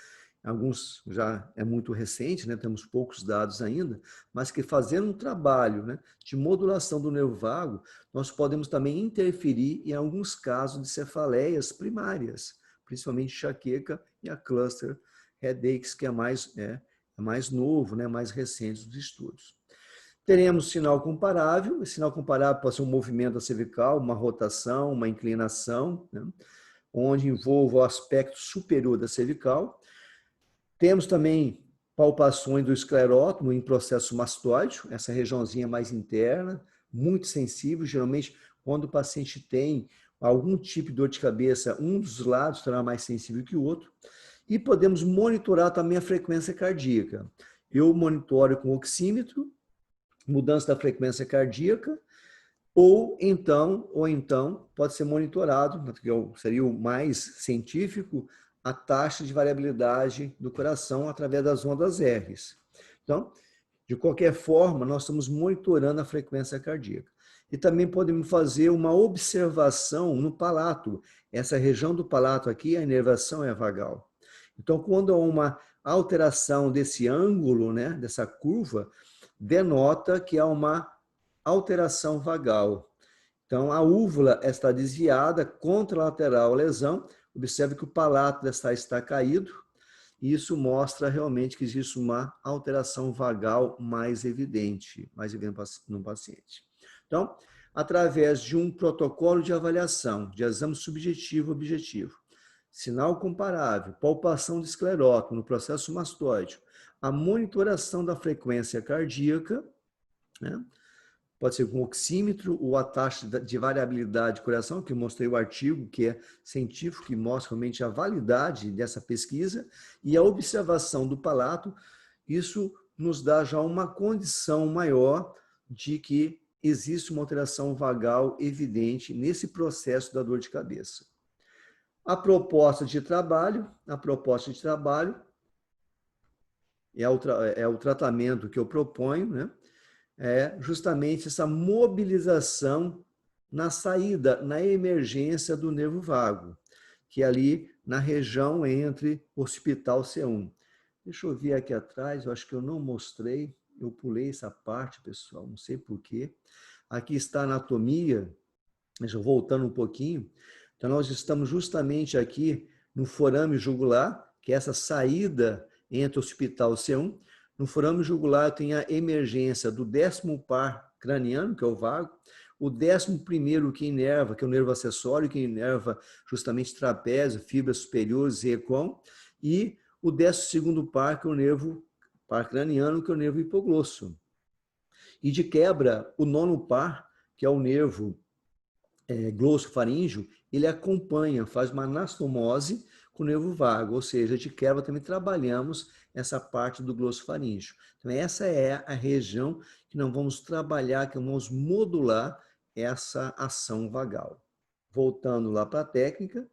alguns já é muito recente, né, temos poucos dados ainda, mas que fazendo um trabalho, né, de modulação do nervo vago, nós podemos também interferir em alguns casos de cefaleias primárias, principalmente enxaqueca e a cluster headaches, que é mais novo, né, mais recente dos estudos. Teremos sinal comparável. Esse sinal comparável pode ser um movimento da cervical, uma rotação, uma inclinação, né, onde envolva o aspecto superior da cervical. Temos também palpações do esclerótomo em processo mastoide, essa regiãozinha mais interna, muito sensível. Geralmente, quando o paciente tem algum tipo de dor de cabeça, um dos lados estará mais sensível que o outro. E podemos monitorar também a frequência cardíaca. Eu monitoro com oxímetro, mudança da frequência cardíaca, ou então pode ser monitorado, que seria o mais científico, a taxa de variabilidade do coração através das ondas R's. Então, de qualquer forma, nós estamos monitorando a frequência cardíaca. E também podemos fazer uma observação no palato. Essa região do palato aqui, a inervação é vagal. Então, quando há uma alteração desse ângulo, né, dessa curva, denota que há uma alteração vagal. Então, a úvula está desviada, contralateral à lesão. Observe que o palato está caído. E isso mostra realmente que existe uma alteração vagal mais evidente no paciente. Então, através de um protocolo de avaliação, de exame subjetivo objetivo, sinal comparável, palpação de esclerótomo no processo mastoide, a monitoração da frequência cardíaca, né, pode ser com oxímetro ou a taxa de variabilidade de coração, que eu mostrei o artigo, que é científico, que mostra realmente a validade dessa pesquisa, e a observação do palato, isso nos dá já uma condição maior de que existe uma alteração vagal evidente nesse processo da dor de cabeça. A proposta de trabalho é o tratamento que eu proponho, né? É justamente essa mobilização na saída, na emergência do nervo vago, que é ali na região entre hospital C1. Deixa eu ver aqui atrás, eu acho que eu não mostrei, eu pulei essa parte, pessoal, não sei porquê. Aqui está a anatomia, voltando um pouquinho. Então, nós estamos justamente aqui no forame jugular, que é essa saída entre o hospital C1. No forame jugular tem a emergência do 10º par craniano, que é o vago, o 11º que inerva, que é o nervo acessório, que inerva justamente trapézio, fibras superiores e recon, e o 12º par, que é o nervo par craniano, que é o nervo hipoglosso. E de quebra, o 9º par, que é o nervo glossofaríngeo, ele acompanha, faz uma anastomose com o nervo vago, ou seja, de quebra também trabalhamos essa parte do glossofaríngeo. Então, essa é a região que nós vamos trabalhar, que vamos modular essa ação vagal. Voltando lá para a técnica.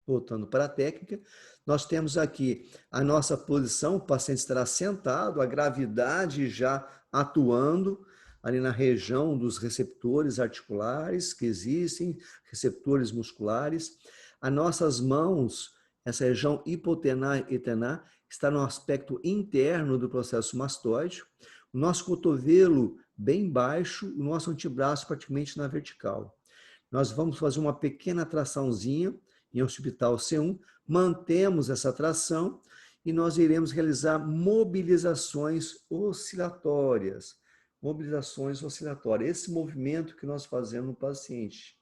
Voltando para a técnica, nós temos aqui a nossa posição, o paciente estará sentado, a gravidade já atuando ali na região dos receptores articulares que existem, receptores musculares. As nossas mãos, essa região hipotenar e tenar, está no aspecto interno do processo mastoide. O nosso cotovelo bem baixo, o nosso antebraço praticamente na vertical. Nós vamos fazer uma pequena traçãozinha em hospital C1, mantemos essa tração e nós iremos realizar mobilizações oscilatórias. Mobilizações oscilatórias, esse movimento que nós fazemos no paciente.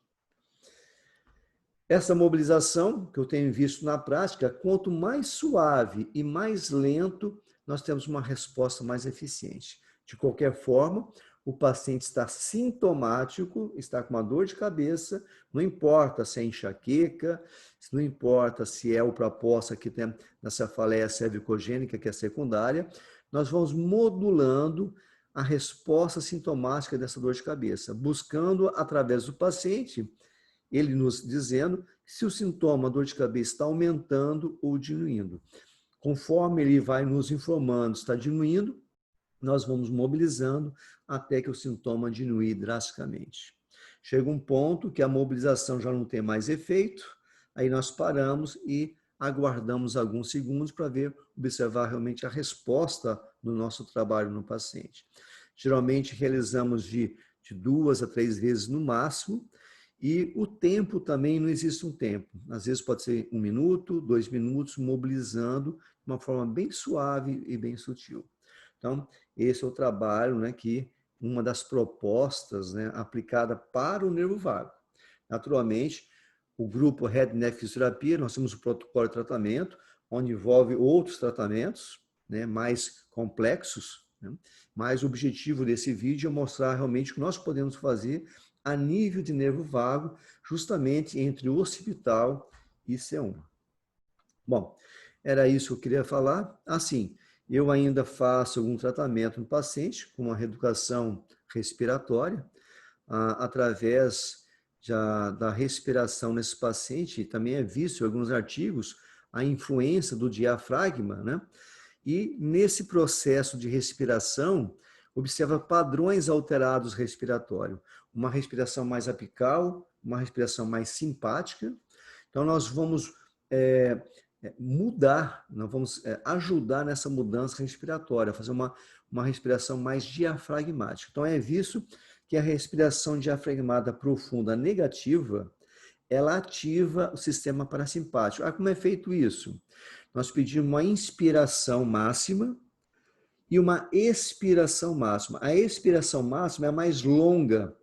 Essa mobilização, que eu tenho visto na prática, quanto mais suave e mais lento, nós temos uma resposta mais eficiente. De qualquer forma, o paciente está sintomático, está com uma dor de cabeça, não importa se é enxaqueca, não importa se é o proposta que tem na cefaleia cervicogênica, que é secundária, nós vamos modulando a resposta sintomática dessa dor de cabeça, buscando através do paciente, ele nos dizendo se o sintoma, a dor de cabeça, está aumentando ou diminuindo. Conforme ele vai nos informando se está diminuindo, nós vamos mobilizando até que o sintoma diminui drasticamente. Chega um ponto que a mobilização já não tem mais efeito, aí nós paramos e aguardamos alguns segundos para observar realmente a resposta do nosso trabalho no paciente. Geralmente realizamos de 2 a 3 vezes no máximo, e o tempo também não existe um tempo. Às vezes pode ser 1 minuto, 2 minutos, mobilizando de uma forma bem suave e bem sutil. Então, esse é o trabalho, né, que uma das propostas, né, aplicada para o nervo vago. Naturalmente, o grupo Head Neck Fisioterapia, nós temos o protocolo de tratamento, onde envolve outros tratamentos, né, mais complexos, né, mas o objetivo desse vídeo é mostrar realmente o que nós podemos fazer a nível de nervo vago, justamente entre o hospital e C1. Bom, era isso que eu queria falar. Assim, eu ainda faço algum tratamento no paciente, com uma reeducação respiratória, através da respiração nesse paciente, também é visto em alguns artigos a influência do diafragma, né? E nesse processo de respiração, observa padrões alterados respiratórios, uma respiração mais apical, uma respiração mais simpática. Então, nós vamos mudar, nós vamos ajudar nessa mudança respiratória, fazer uma respiração mais diafragmática. Então, é visto que a respiração diafragmada profunda negativa, ela ativa o sistema parasimpático. Como é feito isso? Nós pedimos uma inspiração máxima e uma expiração máxima. A expiração máxima é mais longa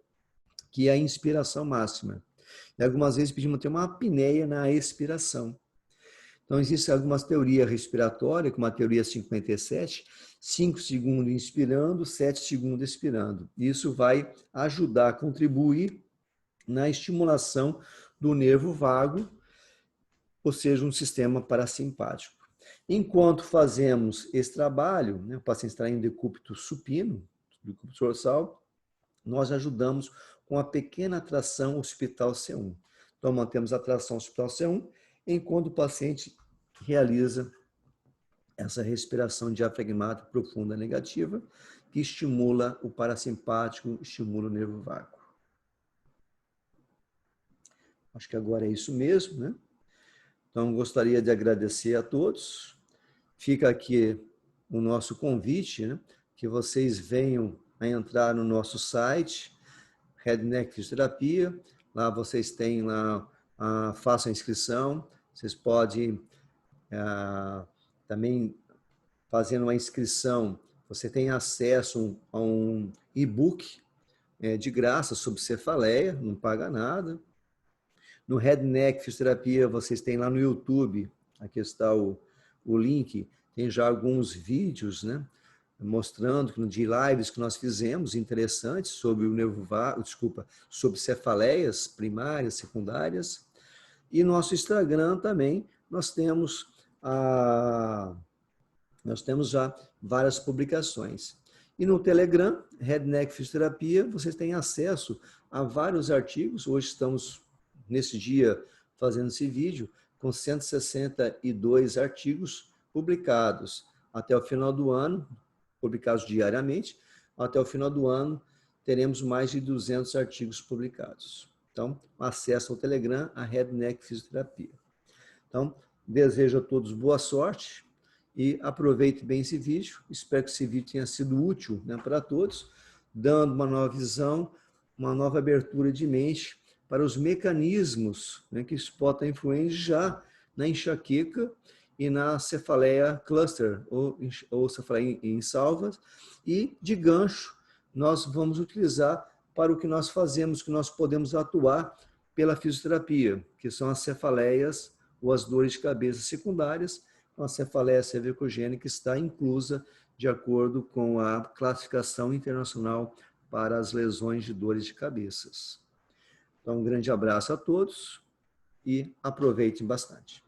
que a inspiração máxima. E algumas vezes pedimos ter uma apneia na expiração. Então, existe algumas teorias respiratórias, como a teoria 57, 5 segundos inspirando, 7 segundos expirando. Isso vai ajudar a contribuir na estimulação do nervo vago, ou seja, um sistema parasimpático. Enquanto fazemos esse trabalho, né, o paciente está em decúbito supino, decúbito dorsal, nós ajudamos com a pequena tração hospital C1. Então, mantemos a tração hospital C1, enquanto o paciente realiza essa respiração diafragmática profunda negativa, que estimula o parasimpático, estimula o nervo vago. Acho que agora é isso mesmo, né? Então, gostaria de agradecer a todos. Fica aqui o nosso convite, né? Que vocês venham a entrar no nosso site, Head Neck Fisioterapia. Lá vocês têm lá, façam a inscrição. Vocês podem também, fazendo uma inscrição, você tem acesso a um e-book de graça sobre cefaleia, não paga nada. No Head Neck Fisioterapia, vocês têm lá no YouTube, aqui está o link, tem já alguns vídeos, né, mostrando de lives que nós fizemos interessantes sobre o nervo vago, sobre cefaleias primárias, secundárias. E nosso Instagram também, nós temos já várias publicações. E no Telegram, Head Neck Fisioterapia, vocês têm acesso a vários artigos. Hoje estamos, nesse dia, fazendo esse vídeo, com 162 artigos publicados. Até o final do ano, publicados diariamente, até o final do ano, teremos mais de 200 artigos publicados. Então, acesso ao Telegram, a Head Neck Fisioterapia. Então, desejo a todos boa sorte e aproveite bem esse vídeo. Espero que esse vídeo tenha sido útil, né, para todos, dando uma nova visão, uma nova abertura de mente para os mecanismos, né, que podem estar influentes já na enxaqueca e na cefaleia cluster, ou cefaleia em salvas, e de gancho nós vamos utilizar para o que nós fazemos, que nós podemos atuar pela fisioterapia, que são as cefaleias ou as dores de cabeça secundárias, a cefaleia cervicogênica está inclusa de acordo com a classificação internacional para as lesões de dores de cabeças. Então, um grande abraço a todos e aproveitem bastante.